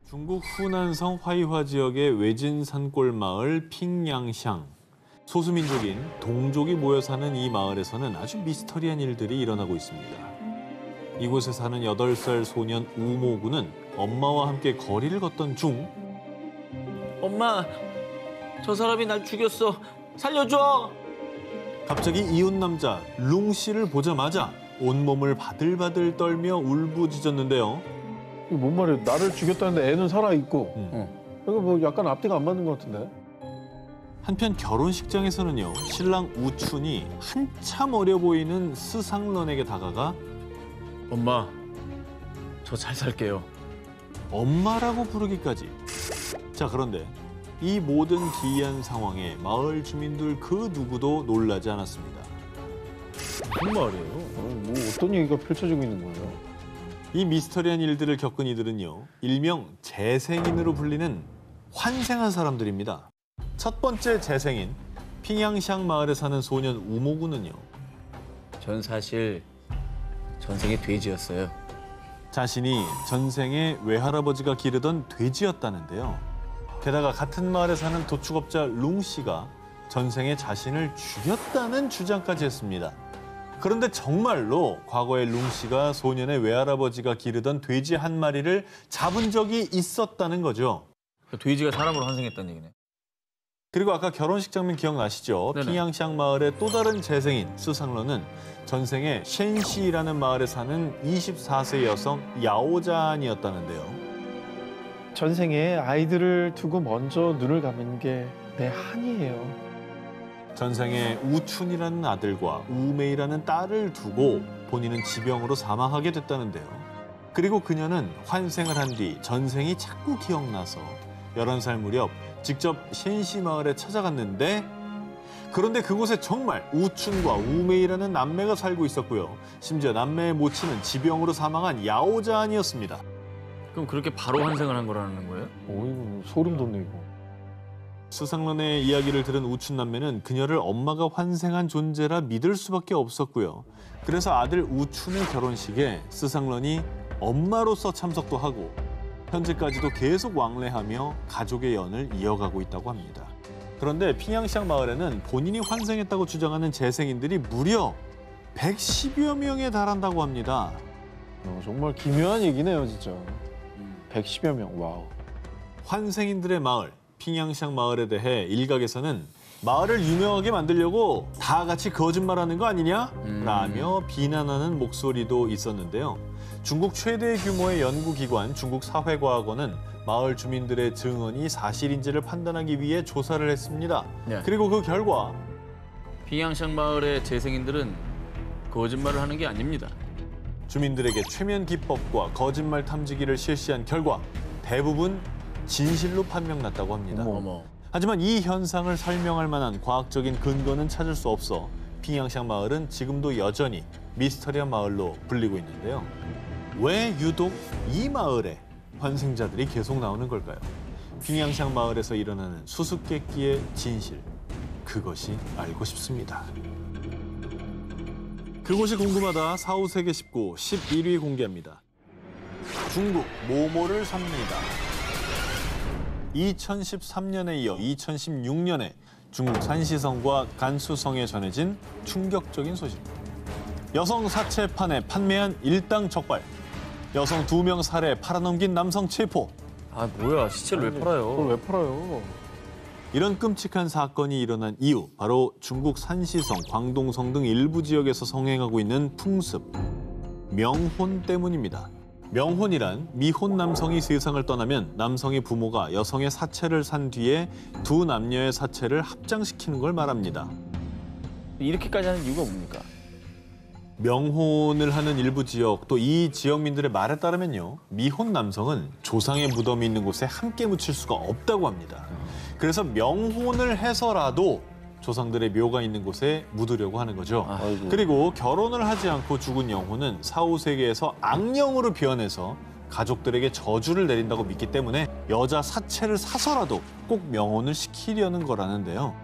중국 후난성 화이화 지역의 외진 산골 마을 핑양샹. 소수민족인 동족이 모여 사는 이 마을에서는 아주 미스터리한 일들이 일어나고 있습니다. 이곳에 사는 8살 소년 우모군은 엄마와 함께 거리를 걷던 중 엄마, 저 사람이 날 죽였어. 살려줘. 갑자기 이웃 남자 룽 씨를 보자마자 온몸을 바들바들 떨며 울부짖었는데요. 이게 뭔 말이야? 나를 죽였다는데 애는 살아있고. 이거 뭐 약간 앞뒤가 안 맞는 것 같은데? 한편 결혼식장에서는요. 신랑 우춘이 한참 어려 보이는 스상런에게 다가가 엄마, 저 잘 살게요. 엄마라고 부르기까지. 자, 그런데 이 모든 기이한 상황에 마을 주민들 그 누구도 놀라지 않았습니다. 무슨 말이에요? 뭐 어떤 얘기가 펼쳐지고 있는 거예요? 이 미스터리한 일들을 겪은 이들은요. 일명 재생인으로 불리는 환생한 사람들입니다. 첫 번째 재생인, 핑양샹 마을에 사는 소년 우모군은요. 전 사실 전생에 돼지였어요. 자신이 전생에 외할아버지가 기르던 돼지였다는데요. 게다가 같은 마을에 사는 도축업자 룽 씨가 전생에 자신을 죽였다는 주장까지 했습니다. 그런데 정말로 과거에 룽 씨가 소년의 외할아버지가 기르던 돼지 한 마리를 잡은 적이 있었다는 거죠. 돼지가 사람으로 환생했다는 얘기네. 그리고 아까 결혼식 장면 기억나시죠? 네네. 핑양샹 마을의 또 다른 재생인 스상런은 전생에 셴시라는 마을에 사는 24세 여성 야오잔이었다는데요. 전생에 아이들을 두고 먼저 눈을 감은 게 내 한이에요. 전생에 우춘이라는 아들과 우메이라는 딸을 두고 본인은 지병으로 사망하게 됐다는데요. 그리고 그녀는 환생을 한 뒤 전생이 자꾸 기억나서 11살 무렵 직접 셴시 마을에 찾아갔는데 그런데 그곳에 정말 우춘과 우메이라는 남매가 살고 있었고요. 심지어 남매의 모친은 지병으로 사망한 야오잔이었습니다. 그럼 그렇게 바로 환생을 한 거라는 거예요? 어이구, 소름 돋네, 이거. 스상런의 이야기를 들은 우춘 남매는 그녀를 엄마가 환생한 존재라 믿을 수밖에 없었고요. 그래서 아들 우춘의 결혼식에 스상런이 엄마로서 참석도 하고 현재까지도 계속 왕래하며 가족의 연을 이어가고 있다고 합니다. 그런데 핑양샹 마을에는 본인이 환생했다고 주장하는 재생인들이 무려 110여 명에 달한다고 합니다. 정말 기묘한 얘기네요, 진짜. 110여 명, 와우. 환생인들의 마을, 핑양샹 마을에 대해 일각에서는 마을을 유명하게 만들려고 다 같이 거짓말하는 거 아니냐? 라며 비난하는 목소리도 있었는데요. 중국 최대 규모의 연구기관 중국사회과학원은 마을 주민들의 증언이 사실인지를 판단하기 위해 조사를 했습니다. 네. 그리고 그 결과 핑양샹 마을의 재생인들은 거짓말을 하는 게 아닙니다. 주민들에게 최면 기법과 거짓말 탐지기를 실시한 결과 대부분 진실로 판명났다고 합니다. 어머. 하지만 이 현상을 설명할 만한 과학적인 근거는 찾을 수 없어 핑양샹 마을은 지금도 여전히 미스터리한 마을로 불리고 있는데요. 왜 유독 이 마을에 환생자들이 계속 나오는 걸까요? 핑양샹 마을에서 일어나는 수수께끼의 진실, 그것이 알고 싶습니다. 그곳이 궁금하다 4호세계 19 11위 공개합니다. 중국 모모를 삽니다. 2013년에 이어 2016년에 중국 산시성과 간수성에 전해진 충격적인 소식. 여성 사체판에 판매한 일당 적발. 여성 2명 살해 팔아넘긴 남성 체포. 아, 뭐야. 시체를 왜 팔아요? 그걸 왜 팔아요? 이런 끔찍한 사건이 일어난 이유, 바로 중국 산시성, 광동성 등 일부 지역에서 성행하고 있는 풍습, 명혼 때문입니다. 명혼이란 미혼 남성이 세상을 떠나면 남성의 부모가 여성의 사체를 산 뒤에 두 남녀의 사체를 합장시키는 걸 말합니다. 이렇게까지 하는 이유가 뭡니까? 명혼을 하는 일부 지역, 또 이 지역민들의 말에 따르면요. 미혼 남성은 조상의 무덤이 있는 곳에 함께 묻힐 수가 없다고 합니다. 그래서 명혼을 해서라도 조상들의 묘가 있는 곳에 묻으려고 하는 거죠. 아이고. 그리고 결혼을 하지 않고 죽은 영혼은 4, 5세계에서 악령으로 변해서 가족들에게 저주를 내린다고 믿기 때문에 여자 사체를 사서라도 꼭 명혼을 시키려는 거라는데요.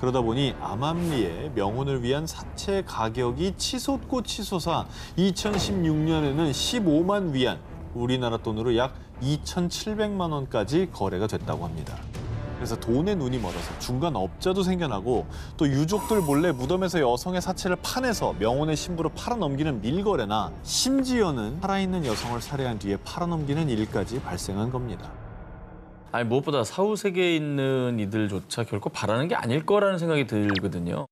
그러다 보니 암암리에 명혼을 위한 사체 가격이 치솟고 치솟아 2016년에는 15만 위안, 우리나라 돈으로 약 2,700만 원까지 거래가 됐다고 합니다. 그래서 돈에 눈이 멀어서 중간 업자도 생겨나고 또 유족들 몰래 무덤에서 여성의 사체를 파내서 명혼의 신부로 팔아넘기는 밀거래나 심지어는 살아있는 여성을 살해한 뒤에 팔아넘기는 일까지 발생한 겁니다. 아니 무엇보다 사후 세계에 있는 이들조차 결코 바라는 게 아닐 거라는 생각이 들거든요.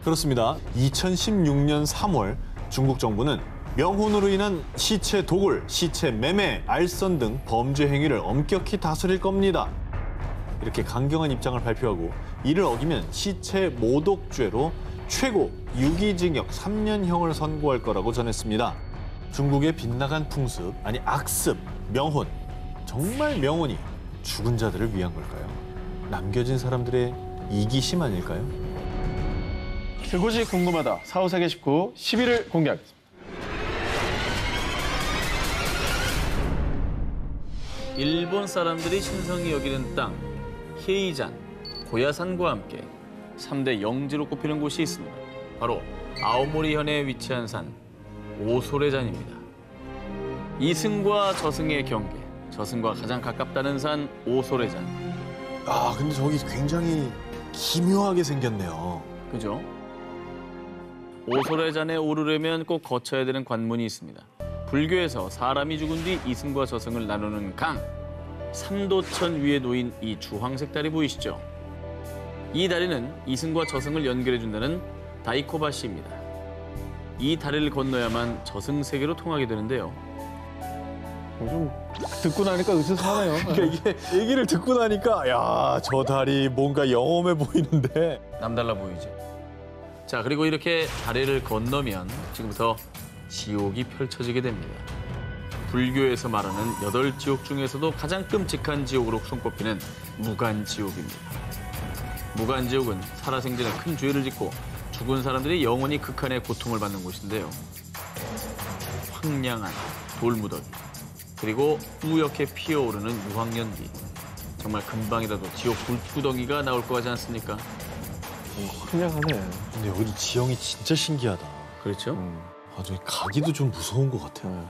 그렇습니다. 2016년 3월 중국 정부는 명혼으로 인한 시체 도굴, 시체 매매, 알선 등 범죄 행위를 엄격히 다스릴 겁니다. 이렇게 강경한 입장을 발표하고 이를 어기면 시체 모독죄로 최고 유기징역 3년형을 선고할 거라고 전했습니다. 중국의 빗나간 풍습, 아니 악습, 명혼. 정말 명혼이 죽은 자들을 위한 걸까요? 남겨진 사람들의 이기심 아닐까요? 그곳이 궁금하다. 사후세계 19 10위를 공개하겠습니다. 일본 사람들이 신성히 여기는 땅, 헤이잔, 고야산과 함께 3대 영지로 꼽히는 곳이 있습니다. 바로 아오모리현에 위치한 산, 오소레잔입니다. 이승과 저승의 경계, 저승과 가장 가깝다는 산 오소레잔. 아, 근데 저기 굉장히 기묘하게 생겼네요. 그죠? 오소레잔에 오르려면 꼭 거쳐야 되는 관문이 있습니다. 불교에서 사람이 죽은 뒤 이승과 저승을 나누는 강, 삼도천 위에 놓인 이 주황색 다리 보이시죠? 이 다리는 이승과 저승을 연결해준다는 다이코바시입니다. 이 다리를 건너야만 저승 세계로 통하게 되는데요. 좀 듣고 나니까 으스스하네요. 그러니까 이게 얘기를 듣고 나니까 야, 저 다리 뭔가 영험해 보이는데. 남달라 보이죠? 자, 그리고 이렇게 다리를 건너면 지금부터 지옥이 펼쳐지게 됩니다. 불교에서 말하는 8지옥 중에서도 가장 끔찍한 지옥으로 손꼽히는 무간지옥입니다. 무간지옥은 살아생전에 큰 죄를 짓고 죽은 사람들이 영원히 극한의 고통을 받는 곳인데요. 황량한 돌무더기, 그리고 뿌옇게 피어오르는 유황연기. 정말 금방이라도 지옥 불구덩이가 나올 것 같지 않습니까? 황량하네. 근데 여기 지형이 진짜 신기하다. 그렇죠? 아, 저기 가기도 좀 무서운 것 같아요.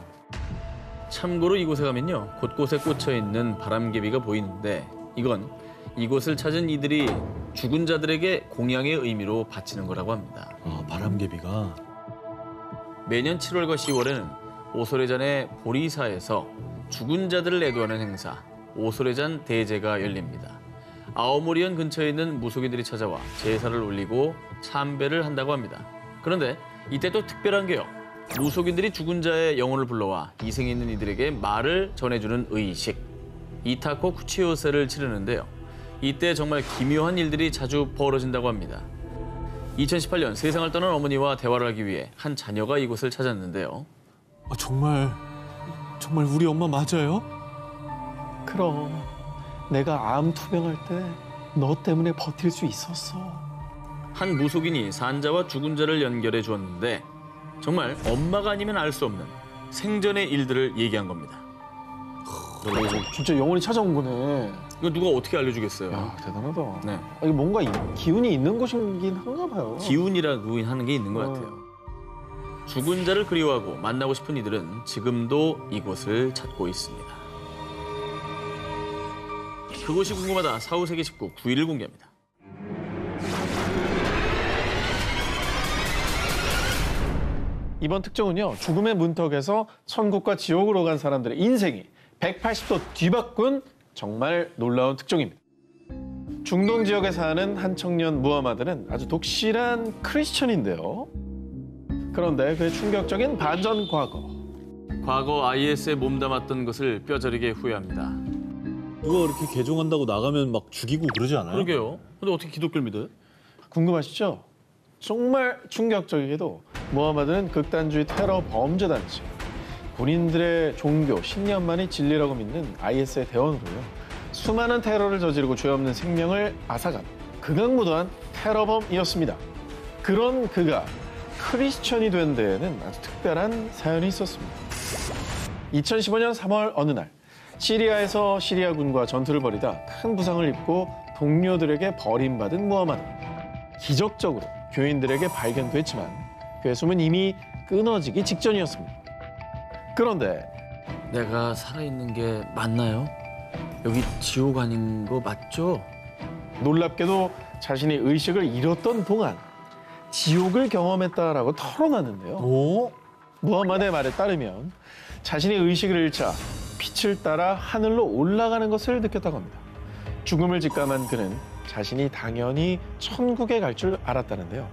참고로 이곳에 가면요, 곳곳에 꽂혀 있는 바람개비가 보이는데 이건 이곳을 찾은 이들이 죽은 자들에게 공양의 의미로 바치는 거라고 합니다. 아, 바람개비가. 매년 7월과 10월에는 오소레잔의 보리사에서 죽은 자들을 애도하는 행사, 오소레잔 대제가 열립니다. 아오모리현 근처에 있는 무속인들이 찾아와 제사를 올리고 참배를 한다고 합니다. 그런데 이때 또 특별한 게요. 무속인들이 죽은 자의 영혼을 불러와 이생에 있는 이들에게 말을 전해주는 의식, 이타코 쿠치요세를 치르는데요. 이때 정말 기묘한 일들이 자주 벌어진다고 합니다. 2018년 세상을 떠난 어머니와 대화를 하기 위해 한 자녀가 이곳을 찾았는데요. 아, 정말 우리 엄마 맞아요? 그럼 내가 암 투병할 때 너 때문에 버틸 수 있었어. 한 무속인이 산자와 죽은 자를 연결해 주었는데 정말 엄마가 아니면 알 수 없는 생전의 일들을 얘기한 겁니다. 진짜 영혼이 찾아온 거네. 이거 누가 어떻게 알려주겠어요? 야, 대단하다. 네. 아, 이게 뭔가 기운이 있는 곳이긴 한가 봐요. 기운이라고 하는 게 있는 것 같아요. 죽은 자를 그리워하고 만나고 싶은 이들은 지금도 이곳을 찾고 있습니다. 그곳이 궁금하다. 사후세계 19 9위를 공개합니다. 이번 특종은요, 죽음의 문턱에서 천국과 지옥으로 간 사람들의 인생이 180도 뒤바꾼 정말 놀라운 특종입니다. 중동 지역에 사는 한 청년 무하마드는 아주 독실한 크리스천인데요. 그런데 그의 충격적인 반전 과거 IS에 몸담았던 것을 뼈저리게 후회합니다. 누가 이렇게 개종한다고 나가면 막 죽이고 그러지 않아요? 그러게요. 근데 어떻게 기독교를 믿어요? 궁금하시죠? 정말 충격적이게도 무하마드는 극단주의 테러 범죄 단체, 군인들의 종교, 신념만이 진리라고 믿는 IS의 대원으로요. 수많은 테러를 저지르고 죄 없는 생명을 앗아간 극악무도한 테러범이었습니다. 그런 그가 크리스천이 된 데에는 아주 특별한 사연이 있었습니다. 2015년 3월 어느 날 시리아에서 시리아군과 전투를 벌이다 큰 부상을 입고 동료들에게 버림받은 무하마드. 기적적으로 교인들에게 발견됐지만 그의 숨은 이미 끊어지기 직전이었습니다. 그런데 내가 살아있는 게 맞나요? 여기 지옥 아닌 거 맞죠? 놀랍게도 자신이 의식을 잃었던 동안 지옥을 경험했다라고 털어놨는데요. 오? 무함마드의 말에 따르면 자신이 의식을 잃자 빛을 따라 하늘로 올라가는 것을 느꼈다고 합니다. 죽음을 직감한 그는 자신이 당연히 천국에 갈 줄 알았다는데요.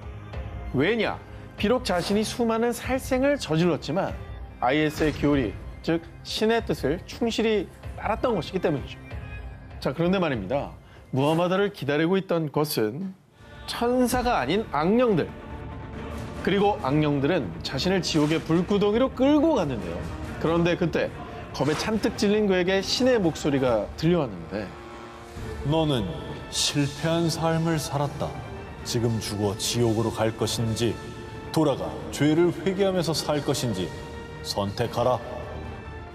왜냐? 비록 자신이 수많은 살생을 저질렀지만 IS의 교리, 즉 신의 뜻을 충실히 따랐던 것이기 때문이죠. 자, 그런데 말입니다. 무함마드를 기다리고 있던 것은 천사가 아닌 악령들. 그리고 악령들은 자신을 지옥의 불구덩이로 끌고 갔는데요. 그런데 그때 겁에 잔뜩 질린 그에게 신의 목소리가 들려왔는데 너는 실패한 삶을 살았다. 지금 죽어 지옥으로 갈 것인지 돌아가 죄를 회개하면서 살 것인지 선택하라.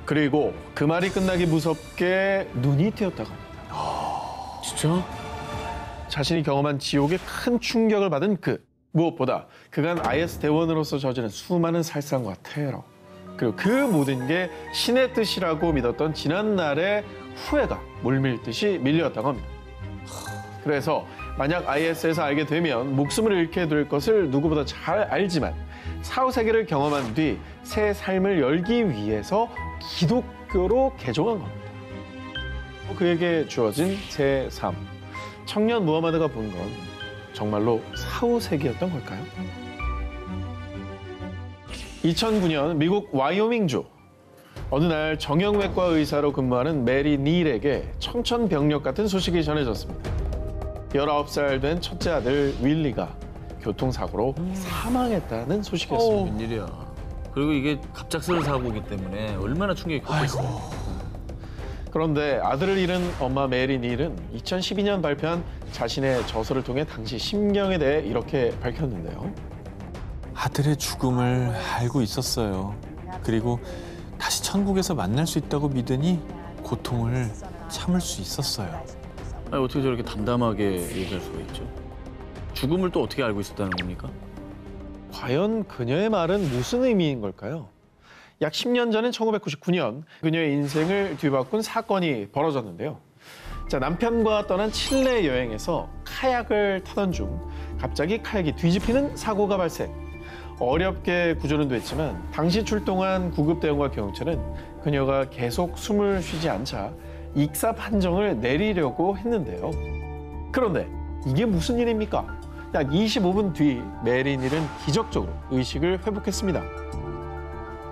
그리고 그 말이 끝나기 무섭게 눈이 트였다고 합니다. 진짜? 자신이 경험한 지옥에 큰 충격을 받은 그 무엇보다 그간 IS 대원으로서 저지른 수많은 살상과 테러 그리고 그 모든 게 신의 뜻이라고 믿었던 지난날의 후회가 물밀듯이 밀려왔다고 합니다. 그래서 만약 IS에서 알게 되면 목숨을 잃게 될 것을 누구보다 잘 알지만 사후세계를 경험한 뒤 새 삶을 열기 위해서 기독교로 개종한 겁니다. 그에게 주어진 새 삶. 청년 무함마드가 본 건 정말로 사후세계였던 걸까요? 2009년 미국 와이오밍주. 어느 날 정형외과 의사로 근무하는 메리 닐에게 청천벽력 같은 소식이 전해졌습니다. 19살 된 첫째 아들 윌리가 교통사고로 사망했다는 소식이었습니다. 웬일이야. 그리고 이게 갑작스러운 사고이기 때문에 얼마나 충격이 컸겠어요. 그런데 아들을 잃은 엄마 메리 닐은 2012년 발표한 자신의 저서를 통해 당시 심경에 대해 이렇게 밝혔는데요. 아들의 죽음을 알고 있었어요. 그리고 다시 천국에서 만날 수 있다고 믿으니 고통을 참을 수 있었어요. 아니, 어떻게 저렇게 담담하게 얘기할 수가 있죠? 죽음을 또 어떻게 알고 있었다는 겁니까? 과연 그녀의 말은 무슨 의미인 걸까요? 약 10년 전인 1999년 그녀의 인생을 뒤바꾼 사건이 벌어졌는데요. 자, 남편과 떠난 칠레 여행에서 카약을 타던 중 갑자기 카약이 뒤집히는 사고가 발생. 어렵게 구조는 됐지만 당시 출동한 구급대원과 경찰은 그녀가 계속 숨을 쉬지 않자 익사 판정을 내리려고 했는데요. 그런데 이게 무슨 일입니까? 약 25분 뒤 메리 닐은 기적적으로 의식을 회복했습니다.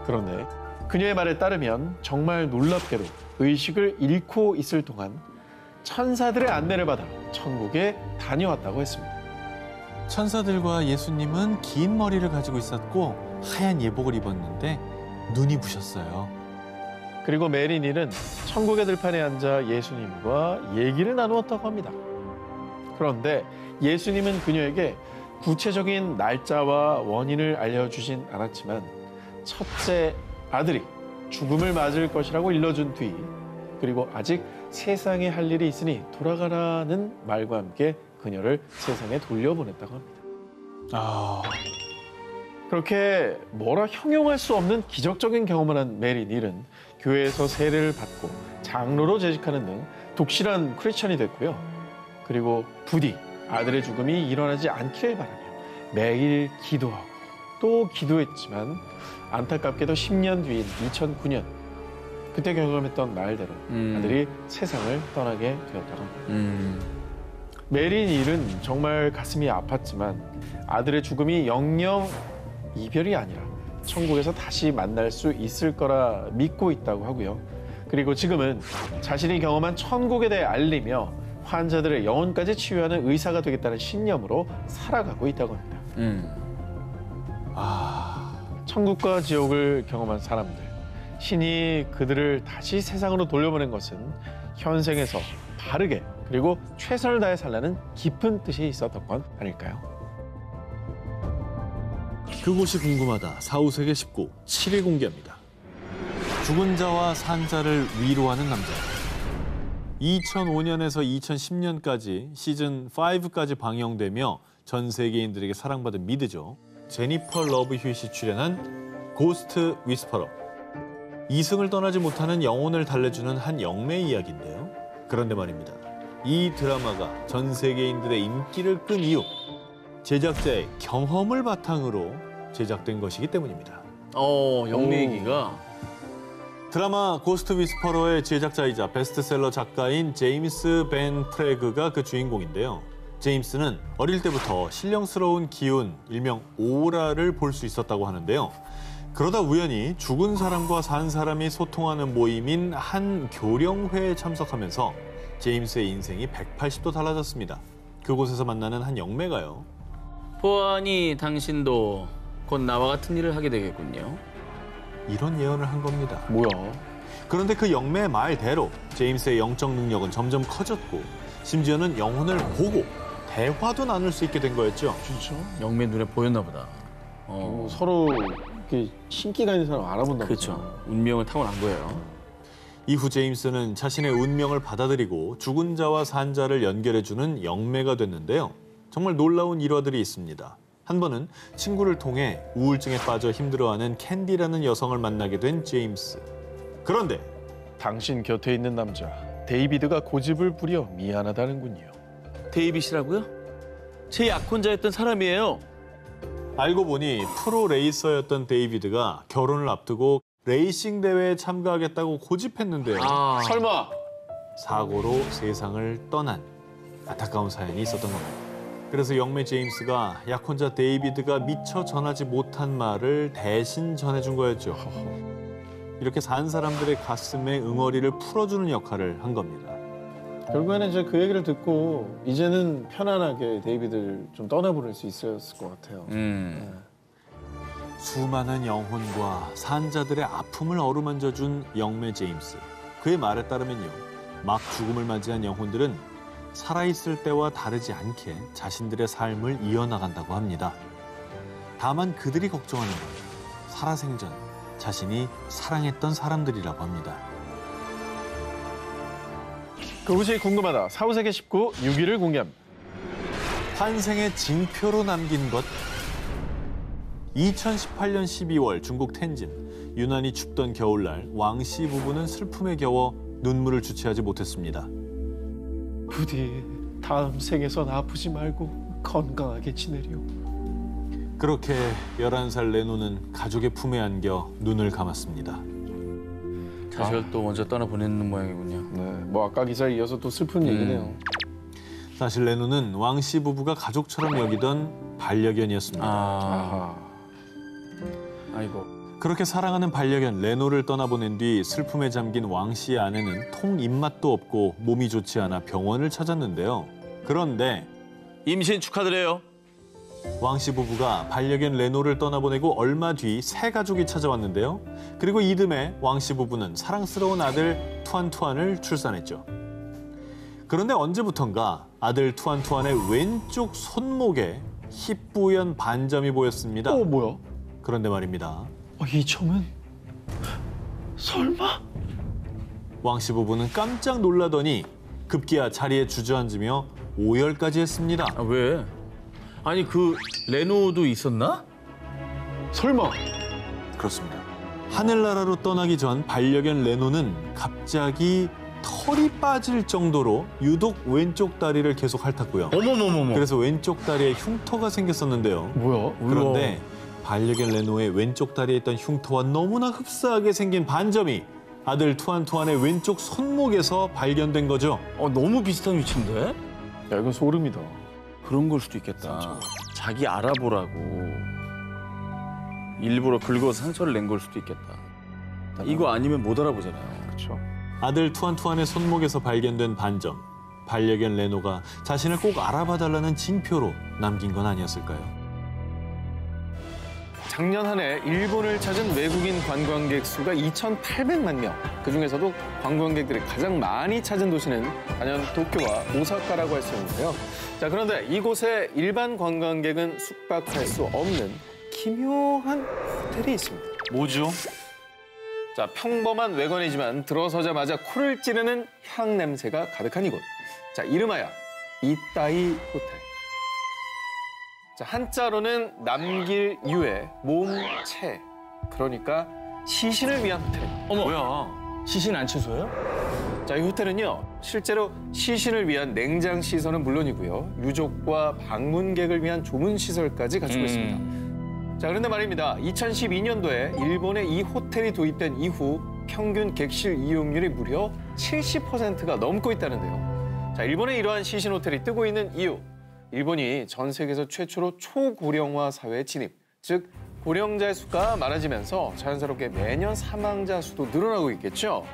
그런데 그녀의 말에 따르면 정말 놀랍게도 의식을 잃고 있을 동안 천사들의 안내를 받아 천국에 다녀왔다고 했습니다. 천사들과 예수님은 긴 머리를 가지고 있었고 하얀 예복을 입었는데 눈이 부셨어요. 그리고 메리 닐은 천국의 들판에 앉아 예수님과 얘기를 나누었다고 합니다. 그런데 예수님은 그녀에게 구체적인 날짜와 원인을 알려주진 않았지만 첫째 아들이 죽음을 맞을 것이라고 일러준 뒤 그리고 아직 세상에 할 일이 있으니 돌아가라는 말과 함께 그녀를 세상에 돌려보냈다고 합니다. 그렇게 뭐라 형용할 수 없는 기적적인 경험을 한 메리 닐은 교회에서 세례를 받고 장로로 재직하는 등 독실한 크리스천이 됐고요. 그리고 부디 아들의 죽음이 일어나지 않기를 바라며 매일 기도하고 또 기도했지만 안타깝게도 10년 뒤인 2009년 그때 경험했던 말대로 아들이 세상을 떠나게 되었다고 합니다. 메리 닐은 정말 가슴이 아팠지만 아들의 죽음이 영영 이별이 아니라 천국에서 다시 만날 수 있을 거라 믿고 있다고 하고요. 그리고 지금은 자신이 경험한 천국에 대해 알리며 환자들의 영혼까지 치유하는 의사가 되겠다는 신념으로 살아가고 있다고 합니다. 천국과 지옥을 경험한 사람들, 신이 그들을 다시 세상으로 돌려보낸 것은 현생에서 바르게 그리고 최선을 다해 살라는 깊은 뜻이 있었던 건 아닐까요? 그곳이 궁금하다. 사후세계 19, 7일 공개합니다. 죽은 자와 산 자를 위로하는 남자. 2005년에서 2010년까지 시즌 5까지 방영되며 전 세계인들에게 사랑받은 미드죠. 제니퍼 러브 휴잇이 출연한 고스트 위스퍼러. 이승을 떠나지 못하는 영혼을 달래주는 한 영매 이야기인데요. 그런데 말입니다. 이 드라마가 전 세계인들의 인기를 끈 이유, 제작자의 경험을 바탕으로 제작된 것이기 때문입니다. 영매 얘기가. 드라마 고스트 위스퍼러의 제작자이자 베스트셀러 작가인 제임스 벤 프레그가 그 주인공인데요. 제임스는 어릴 때부터 신령스러운 기운, 일명 오라를 볼 수 있었다고 하는데요. 그러다 우연히 죽은 사람과 산 사람이 소통하는 모임인 한 교령회에 참석하면서 제임스의 인생이 180도 달라졌습니다. 그곳에서 만나는 한 영매가요. 보아하니 당신도 곧 나와 같은 일을 하게 되겠군요. 이런 예언을 한 겁니다. 뭐야? 그런데 그 영매의 말대로 제임스의 영적 능력은 점점 커졌고 심지어는 영혼을 보고 대화도 나눌 수 있게 된 거였죠. 진짜? 영매 눈에 보였나 보다. 서로 이렇게 신기가 있는 사람 알아본다. 그렇죠. 운명을 타고난 거예요. 이후 제임스는 자신의 운명을 받아들이고 죽은 자와 산 자를 연결해주는 영매가 됐는데요. 정말 놀라운 일화들이 있습니다. 한 번은 친구를 통해 우울증에 빠져 힘들어하는 캔디라는 여성을 만나게 된 제임스. 그런데 당신 곁에 있는 남자 데이비드가 고집을 부려 미안하다는군요. 데이빗이라고요? 제 약혼자였던 사람이에요. 알고 보니 프로 레이서였던 데이비드가 결혼을 앞두고 레이싱 대회에 참가하겠다고 고집했는데요. 설마? 사고로 세상을 떠난 안타까운 사연이 있었던 겁니다. 그래서 영매 제임스가 약혼자 데이비드가 미처 전하지 못한 말을 대신 전해준 거였죠. 이렇게 산 사람들의 가슴에 응어리를 풀어주는 역할을 한 겁니다. 결국에는 이제 그 얘기를 듣고 이제는 편안하게 데이비드를 좀 떠나보낼 수 있었을 것 같아요. 수많은 영혼과 산자들의 아픔을 어루만져준 영매 제임스. 그의 말에 따르면요. 막 죽음을 맞이한 영혼들은 살아있을 때와 다르지 않게 자신들의 삶을 이어나간다고 합니다. 다만 그들이 걱정하는 건 살아생전 자신이 사랑했던 사람들이라고 합니다. 그것이 궁금하다. 4, 5세계 19, 6위를 공개합니다. 환생의 징표로 남긴 것. 2018년 12월 중국 텐진. 유난히 춥던 겨울날 왕씨 부부는 슬픔에 겨워 눈물을 주체하지 못했습니다. 부디 다음 생에선 아프지 말고 건강하게 지내려. 그렇게 11살 레노는 가족의 품에 안겨 눈을 감았습니다. 자식을 또 먼저 떠나보내는 모양이군요. 네, 뭐 아까 기사에 이어서 또 슬픈 얘기네요. 사실 레노는 왕씨 부부가 가족처럼 여기던 반려견이었습니다. 아하. 아이고. 그렇게 사랑하는 반려견 레노를 떠나보낸 뒤 슬픔에 잠긴 왕씨의 아내는 통 입맛도 없고 몸이 좋지 않아 병원을 찾았는데요. 그런데 임신 축하드려요. 왕씨 부부가 반려견 레노를 떠나보내고 얼마 뒤 새 가족이 찾아왔는데요. 그리고 이듬해 왕씨 부부는 사랑스러운 아들 투안투안을 출산했죠. 그런데 언제부턴가 아들 투안투안의 왼쪽 손목에 희뿌연 반점이 보였습니다. 뭐야? 그런데 말입니다. 이 점은 설마? 왕씨 부부는 깜짝 놀라더니 급기야 자리에 주저앉으며 오열까지 했습니다. 아, 왜? 아니 그 레노도 있었나? 설마? 그렇습니다. 하늘나라로 떠나기 전 반려견 레노는 갑자기 털이 빠질 정도로 유독 왼쪽 다리를 계속 핥았고요. 어머머머머. 그래서 왼쪽 다리에 흉터가 생겼었는데요. 뭐야? 그런데 반려견 레노의 왼쪽 다리에 있던 흉터와 너무나 흡사하게 생긴 반점이 아들 투안투안의 왼쪽 손목에서 발견된 거죠. 너무 비슷한 위치인데? 야, 이건 소름이다. 그런 걸 수도 있겠다. 자기 알아보라고 일부러 긁어서 상처를 낸 걸 수도 있겠다. 이거 아니면 못 알아보잖아요. 그렇죠. 아들 투안투안의 손목에서 발견된 반점. 반려견 레노가 자신을 꼭 알아봐달라는 징표로 남긴 건 아니었을까요? 작년 한 해 일본을 찾은 외국인 관광객 수가 2,800만 명. 그중에서도 관광객들이 가장 많이 찾은 도시는 단연 도쿄와 오사카라고 할 수 있는데요. 자, 그런데 이곳에 일반 관광객은 숙박할 수 없는 기묘한 호텔이 있습니다. 뭐죠? 자, 평범한 외관이지만 들어서자마자 코를 찌르는 향 냄새가 가득한 이곳. 자, 이름하여 이따이 호텔. 자, 한자로는 남길 유의 몸체. 그러니까 시신을 위한 호텔. 어머, 뭐야? 시신 안치소예요? 자, 이 호텔은요, 실제로 시신을 위한 냉장 시설은 물론이고요, 유족과 방문객을 위한 조문 시설까지 갖추고 있습니다. 자, 그런데 말입니다. 2012년도에 일본에 이 호텔이 도입된 이후 평균 객실 이용률이 무려 70%가 넘고 있다는데요. 자, 일본에 이러한 시신 호텔이 뜨고 있는 이유. 일본이 전 세계에서 최초로 초고령화 사회에 진입, 즉 고령자의 수가 많아지면서 자연스럽게 매년 사망자 수도 늘어나고 있겠죠.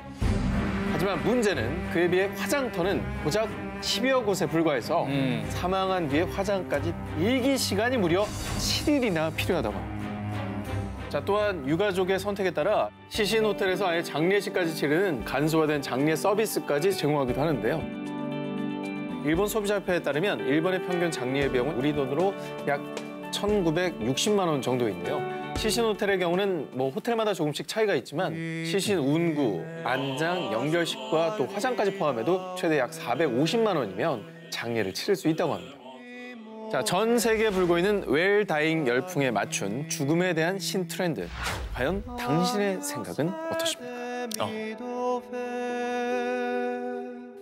하지만 문제는 그에 비해 화장터는 고작 10여 곳에 불과해서 사망한 뒤에 화장까지 대기 시간이 무려 7일이나 필요하다고 합니다. 자, 또한 유가족의 선택에 따라 시신 호텔에서 아예 장례식까지 치르는 간소화된 장례 서비스까지 제공하기도 하는데요. 일본 소비자협회에 따르면 일본의 평균 장례 비용은 우리 돈으로 약 1,960만 원 정도인데요. 시신 호텔의 경우는 뭐 호텔마다 조금씩 차이가 있지만 시신 운구, 안장, 연결식과 또 화장까지 포함해도 최대 약 450만 원이면 장례를 치를 수 있다고 합니다. 자, 전 세계에 불고 있는 웰다잉 열풍에 맞춘 죽음에 대한 신트렌드. 과연 당신의 생각은 어떠십니까?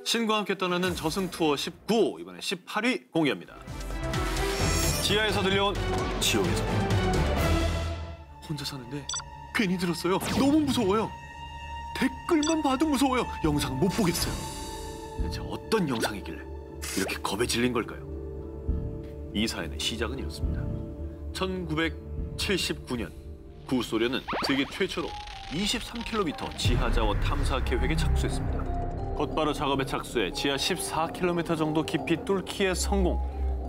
신과 함께 떠나는 저승 투어 19, 이번에 18위 공개합니다. 지하에서 들려온 지옥의 소리. 혼자 사는데 괜히 들었어요. 너무 무서워요. 댓글만 봐도 무서워요. 영상 못 보겠어요. 대체 어떤 영상이길래 이렇게 겁에 질린 걸까요? 이 사연의 시작은 이렇습니다. 1979년 구소련은 세계 최초로 23km 지하 자원 탐사 계획에 착수했습니다. 곧바로 작업에 착수해 지하 14km 정도 깊이 뚫기에 성공.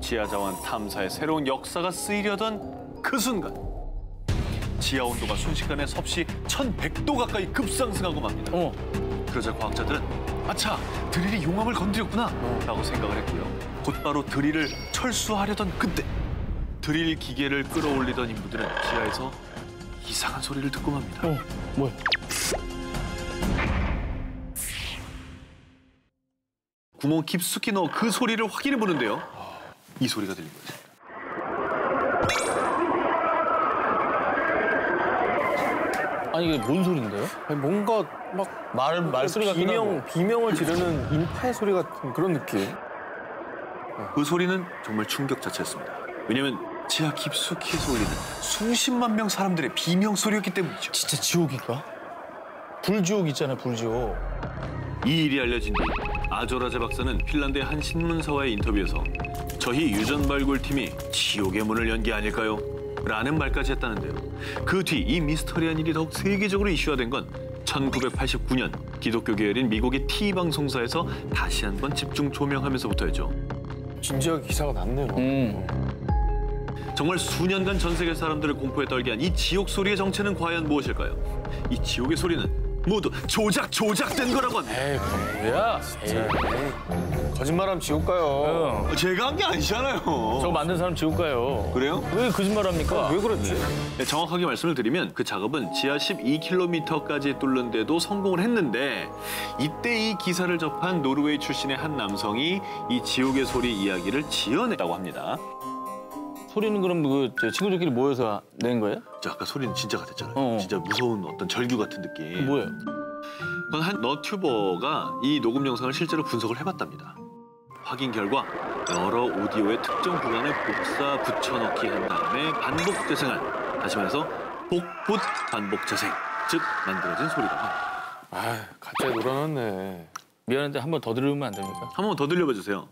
지하 자원 탐사의 새로운 역사가 쓰이려던 그 순간 지하 온도가 순식간에 섭씨 1100도 가까이 급상승하고 맙니다. 그러자 과학자들은 아차, 드릴이 용암을 건드렸구나 라고 생각을 했고요. 곧바로 드릴을 철수하려던 그때 드릴 기계를 끌어올리던 인부들은 지하에서 이상한 소리를 듣고 맙니다. 뭐야? 구멍 깊숙이 넣어 그 소리를 확인해 보는데요. 이 소리가 들린 거죠. 아니 이게 뭔 소린데요? 아니, 뭔가 막 말소리 같긴 하고. 비명을 지르는 인파의 소리 같은 그런 느낌. 그 소리는 정말 충격 자체였습니다. 왜냐면 지하 깊숙이에서 울리는 수십만 명 사람들의 비명 소리였기 때문이죠. 진짜 지옥인가? 불지옥 있잖아요, 불지옥. 이 일이 알려진 뒤 아조라제 박사는 핀란드의 한 신문사와의 인터뷰에서 저희 유전 발굴팀이 지옥의 문을 연 게 아닐까요? 라는 말까지 했다는데요. 그 뒤 이 미스터리한 일이 더욱 세계적으로 이슈화된 건 1989년 기독교 계열인 미국의 T방송사에서 다시 한번 집중 조명하면서부터였죠. 진지하게 기사가 났네요. 정말 수년간 전 세계 사람들을 공포에 떨게 한 이 지옥 소리의 정체는 과연 무엇일까요? 이 지옥의 소리는 모두 조작된 거라고 합니다. 에이, 뭐야? 거짓말하면 지옥 가요. 제가 한 게 아니잖아요. 저거 만든 사람 지옥 가요. 그래요? 왜 거짓말합니까? 왜 그랬지? 네, 정확하게 말씀을 드리면 그 작업은 지하 12km까지 뚫는데도 성공을 했는데 이때 이 기사를 접한 노르웨이 출신의 한 남성이 이 지옥의 소리 이야기를 지어냈다고 합니다. 소리는 그럼 그 친구들끼리 모여서 낸 거예요? 자, 아까 소리는 진짜 같았잖아요. 진짜 무서운 어떤 절규 같은 느낌. 뭐예요? 그건 한 너튜버가 이 녹음 영상을 실제로 분석을 해봤답니다. 확인 결과 여러 오디오의 특정 구간을 복사 붙여넣기 한 다음에 반복 재생한, 다시 말해서 복붙 반복 재생, 즉 만들어진 소리라고 합니다. 아, 갑자기 놀아놨네. 미안한데 한 번 더 들으면 안 됩니까? 한 번 더 들려봐 주세요.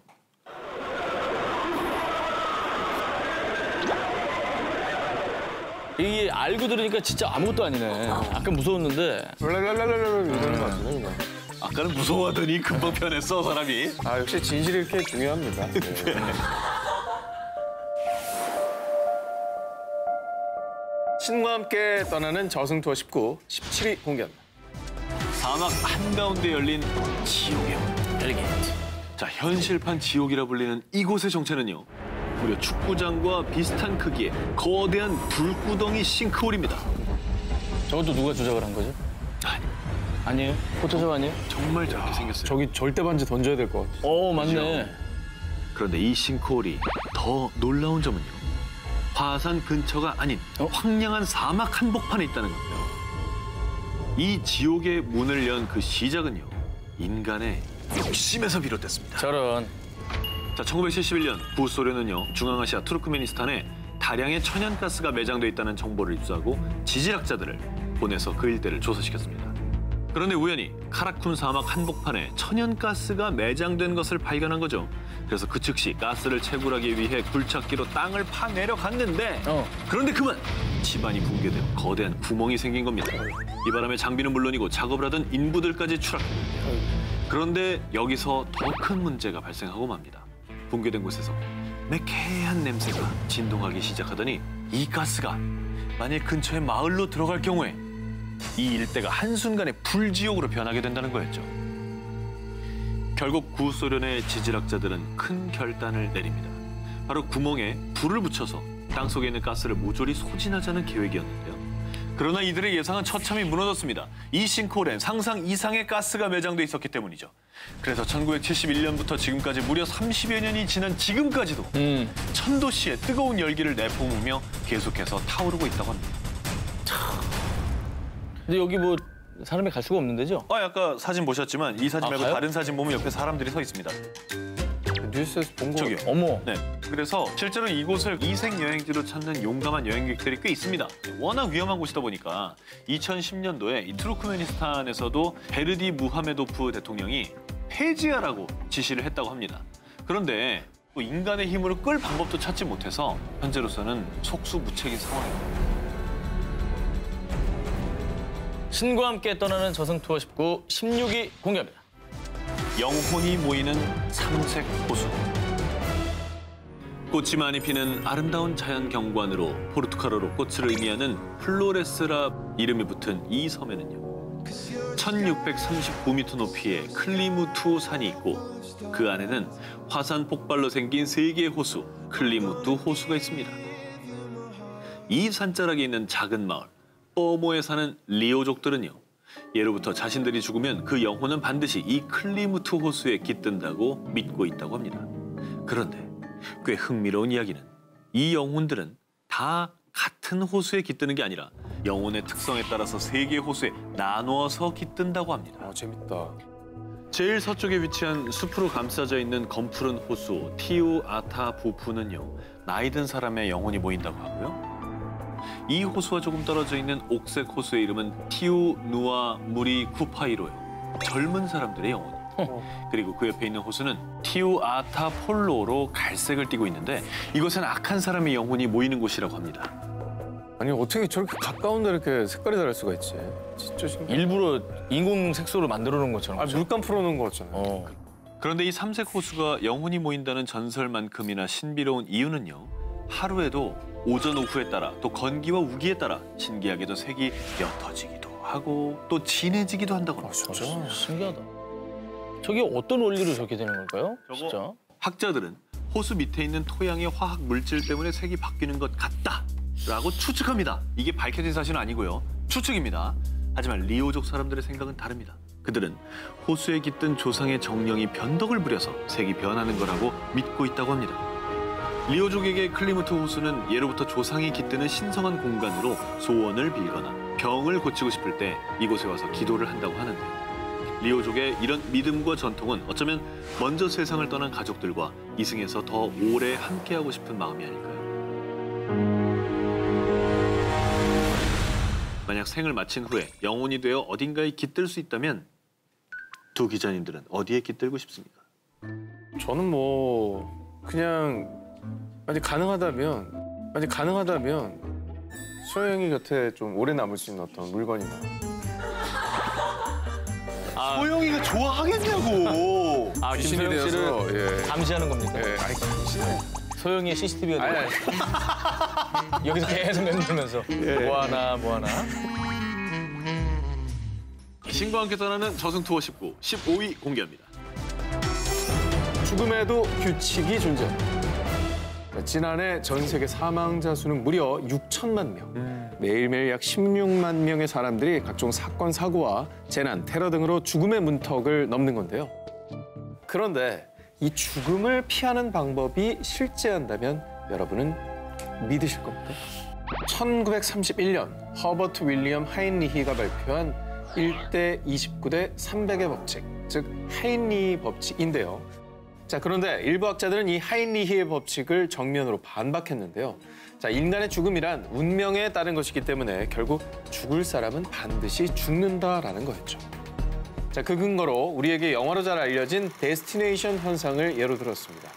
이게 알고 들으니까 진짜 아무것도 아니네. 아까 무서웠는데. 랄랄랄랄랄 이러는 거 같은데 그냥. 아까는 무서워하더니 금방 편했어, 사람이. 아, 역시 진실이 이렇게 중요합니다. 네. 신과 함께 떠나는 저승 투어 19, 17위 공개합니다. 사막 한가운데 열린 지옥의 문. 엘리게이트. 자, 현실판 지옥이라 불리는 이곳의 정체는요. 무려 축구장과 비슷한 크기의 거대한 불구덩이 싱크홀입니다. 저것도 누가 조작을 한 거죠? 아니, 아니에요? 포토샵 아니에요? 정말 저렇게 생겼어요. 저기 절대 반지 던져야 될 것 같아. 맞네. 그런데 이 싱크홀이 더 놀라운 점은요. 화산 근처가 아닌 황량한 사막 한복판에 있다는 겁니다. 이 지옥의 문을 연 그 시작은요. 인간의 욕심에서 비롯됐습니다. 저런. 자, 1971년 구소련은요. 중앙아시아 투르크메니스탄에 다량의 천연가스가 매장돼 있다는 정보를 입수하고 지질학자들을 보내서 그 일대를 조사시켰습니다. 그런데 우연히 카라쿤 사막 한복판에 천연가스가 매장된 것을 발견한 거죠. 그래서 그 즉시 가스를 채굴하기 위해 굴착기로 땅을 파내려 갔는데 그런데 그만 집안이 붕괴되어 거대한 구멍이 생긴 겁니다. 이 바람에 장비는 물론이고 작업을 하던 인부들까지 추락했는데요. 그런데 여기서 더 큰 문제가 발생하고 맙니다. 붕괴된 곳에서 매캐한 냄새가 진동하기 시작하더니 이 가스가 만약 근처의 마을로 들어갈 경우에 이 일대가 한순간에 불지옥으로 변하게 된다는 거였죠. 결국 구소련의 지질학자들은 큰 결단을 내립니다. 바로 구멍에 불을 붙여서 땅속에 있는 가스를 모조리 소진하자는 계획이었는데요. 그러나 이들의 예상은 처참히 무너졌습니다. 이 싱크홀엔 상상 이상의 가스가 매장돼 있었기 때문이죠. 그래서 1971년부터 지금까지 무려 30여 년이 지난 지금까지도 천도씨의 뜨거운 열기를 내뿜으며 계속해서 타오르고 있다고 합니다. 근데 여기 뭐 사람이 갈 수가 없는 데죠? 아까 사진 보셨지만 이 사진 말고 가요? 다른 사진 보면 옆에 사람들이 서 있습니다. 뉴스에서 본 거. 저기요. 어머. 네. 그래서 실제로 이곳을 이색 여행지로 찾는 용감한 여행객들이 꽤 있습니다. 워낙 위험한 곳이다 보니까 2010년도에 이 투르크메니스탄에서도 베르디 무하메도프 대통령이 폐지하라고 지시를 했다고 합니다. 그런데 또 인간의 힘으로 끌 방법도 찾지 못해서 현재로서는 속수무책인 상황입니다. 신과 함께 떠나는 저승 투어 19, 16위 공개합니다. 영혼이 모이는 삼색 호수. 꽃이 많이 피는 아름다운 자연 경관으로 포르투갈어로 꽃을 의미하는 플로레스라 이름이 붙은 이 섬에는요. 1639m 높이의 클리무투 산이 있고 그 안에는 화산 폭발로 생긴 세 개의 호수, 클리무투 호수가 있습니다. 이 산자락에 있는 작은 마을, 뽀모에 사는 리오족들은요. 예로부터 자신들이 죽으면 그 영혼은 반드시 이 클리무투 호수에 깃든다고 믿고 있다고 합니다. 그런데 꽤 흥미로운 이야기는 이 영혼들은 다 같은 호수에 깃드는 게 아니라 영혼의 특성에 따라서 세 개의 호수에 나누어서 깃든다고 합니다. 재밌다. 제일 서쪽에 위치한 숲으로 감싸져 있는 검푸른 호수 티우아타부푸는요. 나이든 사람의 영혼이 모인다고 하고요. 이 호수와 조금 떨어져 있는 옥색 호수의 이름은 티우누아 무리 쿠파이로요. 젊은 사람들의 영혼. 그리고 그 옆에 있는 호수는 티우아타폴로로 갈색을 띠고 있는데 이것은 악한 사람의 영혼이 모이는 곳이라고 합니다. 아니 어떻게 저렇게 가까운데 이렇게 색깔이 다를 수가 있지? 진짜 신기해. 일부러 인공 색소를 만들어 놓은 것처럼. 아 물감 풀어놓은 거 같잖아요. 그런데 이 삼색 호수가 영혼이 모인다는 전설만큼이나 신비로운 이유는요. 하루에도 오전 오후에 따라 또 건기와 우기에 따라 신기하게도 색이 옅어지기도 하고 또 진해지기도 한다고 합니다. 진짜 신기하다. 저게 어떤 원리로 저렇게 되는 걸까요? 진짜. 학자들은 호수 밑에 있는 토양의 화학 물질 때문에 색이 바뀌는 것 같다라고 추측합니다. 이게 밝혀진 사실은 아니고요. 추측입니다. 하지만 리오족 사람들의 생각은 다릅니다. 그들은 호수에 깃든 조상의 정령이 변덕을 부려서 색이 변하는 거라고 믿고 있다고 합니다. 리오족에게 클리무트 호수는 예로부터 조상이 깃드는 신성한 공간으로 소원을 빌거나 병을 고치고 싶을 때 이곳에 와서 기도를 한다고 하는데 리오족의 이런 믿음과 전통은 어쩌면 먼저 세상을 떠난 가족들과 이승에서 더 오래 함께하고 싶은 마음이 아닐까요? 만약 생을 마친 후에 영혼이 되어 어딘가에 깃들 수 있다면 두 기자님들은 어디에 깃들고 싶습니까? 저는 뭐 그냥 만약 가능하다면 소영이 곁에 좀 오래 남을 수 있는 어떤 물건이나. 소영이가 좋아하겠냐고. 아, 김소영 씨를 예. 감시하는 겁니까? 예. 아니 감시네. 소영이의 CCTV가 아니. 여기서 계속 맴돌면서 뭐하나. 신과 함께 떠나는 저승 투어 19, 15위 공개합니다. 죽음에도 규칙이 존재합니다. 지난해 전 세계 사망자 수는 무려 6천만 명. 매일매일 약 16만 명의 사람들이 각종 사건, 사고와 재난, 테러 등으로 죽음의 문턱을 넘는 건데요. 그런데 이 죽음을 피하는 방법이 실제한다면 여러분은 믿으실 겁니까? 1931년 허버트 윌리엄 하인리히가 발표한 1대 29대 300의 법칙, 즉 하인리히 법칙인데요. 자, 그런데 일부 학자들은 이 하인리히의 법칙을 정면으로 반박했는데요. 자, 인간의 죽음이란 운명에 따른 것이기 때문에 결국 죽을 사람은 반드시 죽는다라는 거였죠. 자, 그 근거로 우리에게 영화로 잘 알려진 데스티네이션 현상을 예로 들었습니다.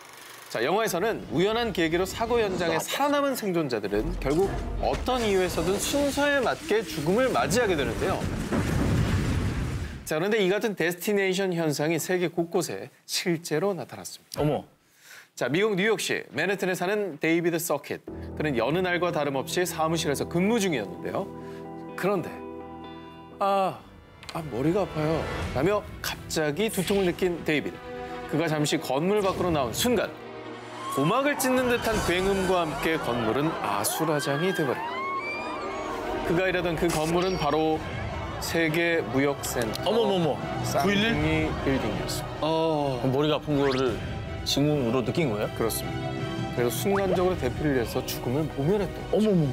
자, 영화에서는 우연한 계기로 사고 현장에 살아남은 생존자들은 결국 어떤 이유에서든 순서에 맞게 죽음을 맞이하게 되는데요. 자, 그런데 이 같은 데스티네이션 현상이 세계 곳곳에 실제로 나타났습니다. 어머. 자, 미국 뉴욕시 맨해튼에 사는 데이비드 서킷. 그는 여느 날과 다름없이 사무실에서 근무 중이었는데요. 그런데 머리가 아파요 라며 갑자기 두통을 느낀 데이비드. 그가 잠시 건물 밖으로 나온 순간 고막을 찢는 듯한 굉음과 함께 건물은 아수라장이 돼버립니다. 그가 일하던 그 건물은 바로 세계 무역센터 어머머머. 911? 쌍둥이 빌딩이었습니다. 머리가 아픈 거를 징후로 느낀 거예요? 그렇습니다. 그래서 순간적으로 대피를 해서 죽음을 모면했던 거죠. 어머머.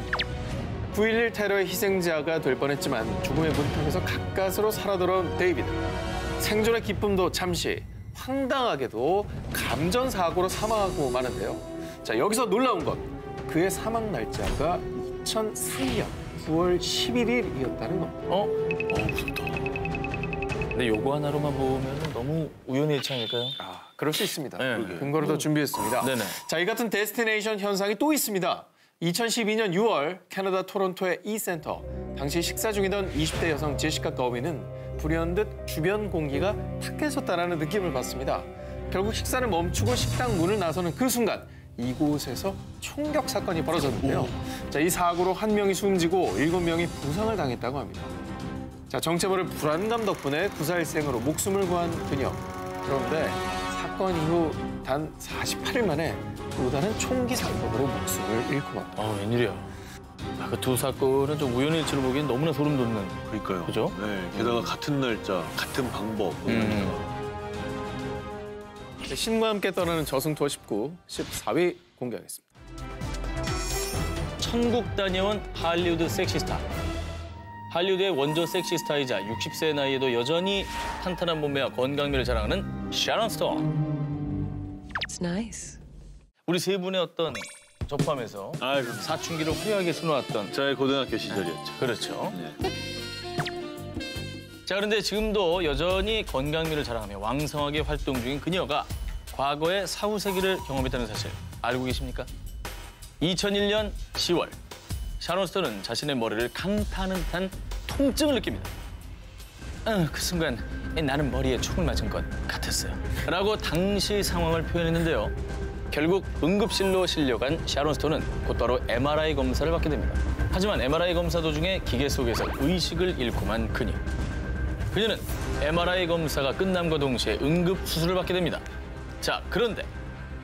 9.11 테러의 희생자가 될 뻔했지만 죽음의 문턱에서 가까스로 살아 돌아온 데이비드. 생존의 기쁨도 잠시, 황당하게도 감전사고로 사망하고 마는데요. 자, 여기서 놀라운 건 그의 사망 날짜가 2003년 9월 11일이었다는 겁니다. 무섭다. 근데 요거 하나로만 보면 너무 우연의 일치 아닐까요? 그럴 수 있습니다. 네. 근거를 더 준비했습니다. 네네. 자, 이 같은 데스티네이션 현상이 또 있습니다. 2012년 6월 캐나다 토론토의 이 센터. 당시 식사 중이던 20대 여성 제시카 거비는 불현듯 주변 공기가 탁해졌다는 느낌을 받습니다. 결국 식사를 멈추고 식당 문을 나서는 그 순간 이곳에서 총격 사건이 벌어졌는데요. 자, 이 사고로 1명이 숨지고 7명이 부상을 당했다고 합니다. 자, 정체 모를 불안감 덕분에 구사일생으로 목숨을 구한 그녀. 그런데 사건 이후 단 48일 만에 또 다른 총기 사건으로 목숨을 잃고 맙니다. 웬일이야. 그 두 사건은 좀 우연의 일치로 보기엔 너무나 소름 돋는. 그러니까요. 그죠? 네, 게다가 같은 날짜, 같은 방법. 신과 함께 떠나는 저승 투어 19, 14위 공개하겠습니다. 천국 다녀온 할리우드 섹시스타. 할리우드의 원조 섹시스타이자 60세 나이에도 여전히 탄탄한 몸매와 건강미를 자랑하는 샤론 스톤. It's nice. 우리 세 분의 어떤 접함에서 사춘기를 화려하게 수놓았던. 저의 고등학교 시절이었죠. 그렇죠. 자, 그런데 지금도 여전히 건강미를 자랑하며 왕성하게 활동 중인 그녀가 과거에 사후세기를 경험했다는 사실 알고 계십니까? 2001년 10월 샤론 스톤은 자신의 머리를 강타하는 듯한 통증을 느낍니다. 그 순간 나는 머리에 총을 맞은 것 같았어요. 라고 당시 상황을 표현했는데요. 결국 응급실로 실려간 샤론 스톤은 곧바로 MRI 검사를 받게 됩니다. 하지만 MRI 검사 도중에 기계 속에서 의식을 잃고 만 그녀. 그녀는 MRI 검사가 끝남과 동시에 응급 수술을 받게 됩니다. 자, 그런데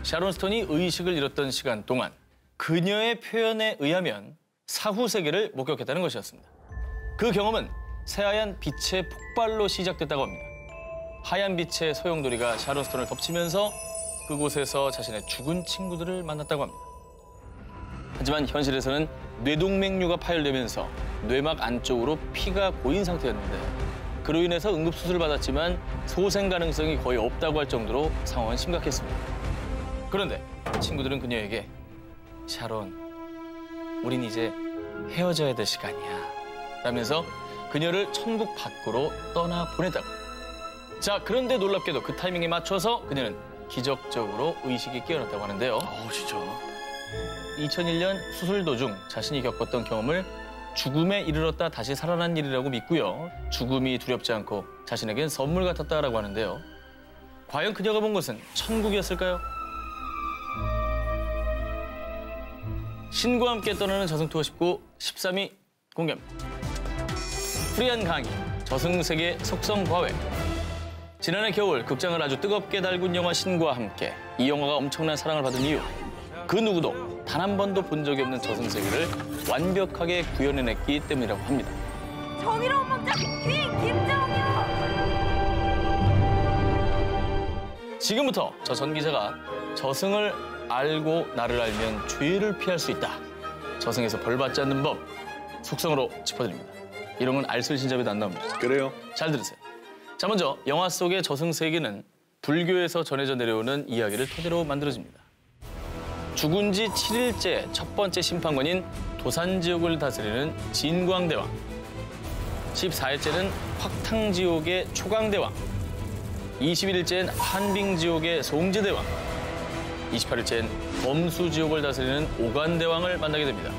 샤론 스톤이 의식을 잃었던 시간 동안 그녀의 표현에 의하면 사후 세계를 목격했다는 것이었습니다. 그 경험은 새하얀 빛의 폭발로 시작됐다고 합니다. 하얀 빛의 소용돌이가 샤론 스톤을 덮치면서 그곳에서 자신의 죽은 친구들을 만났다고 합니다. 하지만 현실에서는 뇌동맥류가 파열되면서 뇌막 안쪽으로 피가 고인 상태였는데 그로 인해서 응급수술을 받았지만 소생 가능성이 거의 없다고 할 정도로 상황은 심각했습니다. 그런데 친구들은 그녀에게 샤론, 우린 이제 헤어져야 될 시간이야 라면서 그녀를 천국 밖으로 떠나보냈다고. 자, 그런데 놀랍게도 그 타이밍에 맞춰서 그녀는 기적적으로 의식이 깨어났다고 하는데요. 진짜. 2001년 수술 도중 자신이 겪었던 경험을 죽음에 이르렀다 다시 살아난 일이라고 믿고요. 죽음이 두렵지 않고 자신에겐 선물 같았다라고 하는데요. 과연 그녀가 본 것은 천국이었을까요? 신과 함께 떠나는 저승 투어 19, 13위 공개합니다. 프리한 강의, 저승세계 속성 과외. 지난해 겨울 극장을 아주 뜨겁게 달군 영화 신과 함께 이 영화가 엄청난 사랑을 받은 이유. 그 누구도 단 한 번도 본 적이 없는 저승세계를 완벽하게 구현해냈기 때문이라고 합니다. 정의로운梦자 퀸 김정현! 지금부터 저 전 기자가 저승을 알고 나를 알면 죄를 피할 수 있다. 저승에서 벌 받지 않는 법 속성으로 짚어드립니다. 이런 건 알쓸신잡에도 안 나옵니다. 그래요? 잘 들으세요. 자, 먼저 영화 속의 저승세계는 불교에서 전해져 내려오는 이야기를 토대로 만들어집니다. 죽은 지 7일째 첫 번째 심판관인 도산지옥을 다스리는 진광대왕, 14일째는 확탕지옥의 초강대왕, 21일째는 한빙지옥의 송지대왕, 28일째는 범수지옥을 다스리는 오간대왕을 만나게 됩니다.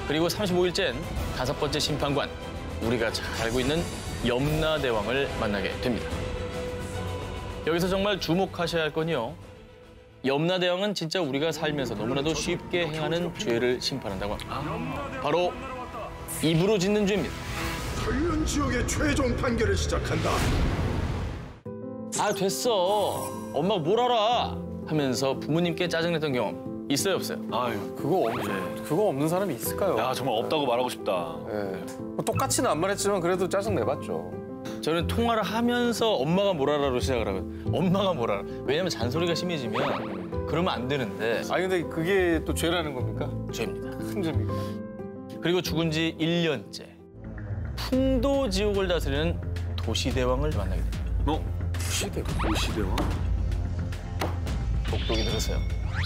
그리고 35일째는 다섯 번째 심판관, 우리가 잘 알고 있는 염라대왕을 만나게 됩니다. 여기서 정말 주목하셔야 할 건요. 염라대왕은 진짜 우리가 살면서 너무나도 쉽게 행하는 죄를 심판한다고 합니다. 바로 입으로 짓는 죄입니다. 불륜 지옥의 최종 판결을 시작한다. 아, 됐어. 엄마가 뭘 알아? 하면서 부모님께 짜증냈던 경험 있어요, 없어요? 아유, 그거 없는 사람이 있을까요? 야 정말 없다고 말하고 싶다. 뭐 똑같이는 안 말했지만 그래도 짜증 내봤죠. 저는 통화를 하면서 엄마가 뭘 알아로 시작을 하거든요. 엄마가 뭘 알아. 왜냐면 잔소리가 심해지면 그러면 안 되는데 아니 근데 그게 또 죄라는 겁니까? 죄입니다. 큰 죄입니까? 그리고 죽은 지 1년째 풍도지옥을 다스리는 도시대왕을 만나게 됩니다. 도시대왕? 똑똑히 들으세요.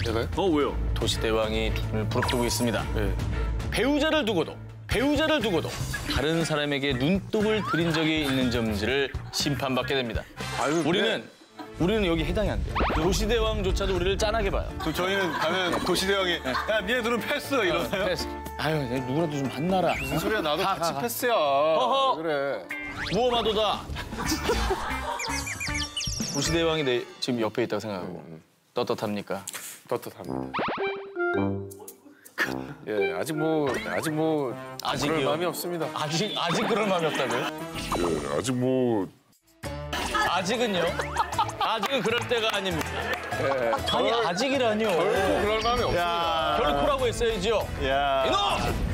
내가요? 왜요? 도시대왕이 눈을 부릅뜨고 있습니다. 네. 배우자를 두고도 다른 사람에게 눈독을 들인 적이 있는지 없는지를 심판받게 됩니다. 아유, 우리는 여기 해당이 안 돼요. 도시대왕조차도 우리를 짠하게 봐요. 저희는 가면 도시대왕이 야 니네 둘은 패스 이러나요? 패스. 아유, 누구라도 좀 만나라. 무슨 소리야 나도 같이 패스야. 허허. 그래. 무엄하도다. 도시대왕이 지금 옆에 있다고 생각하고 떳떳합니까? 떳떳합니다. 예, 아직 뭐 아직이요? 그럴 마음이 없습니다. 아직 그럴 마음이 없다고요? 아직 뭐 아직은요? 아직은 그럴 때가 아닙니다. 아니 아직이라뇨. 결코 그럴 마음이 없습니다. 결코라고 했어야죠. 야. 이놈!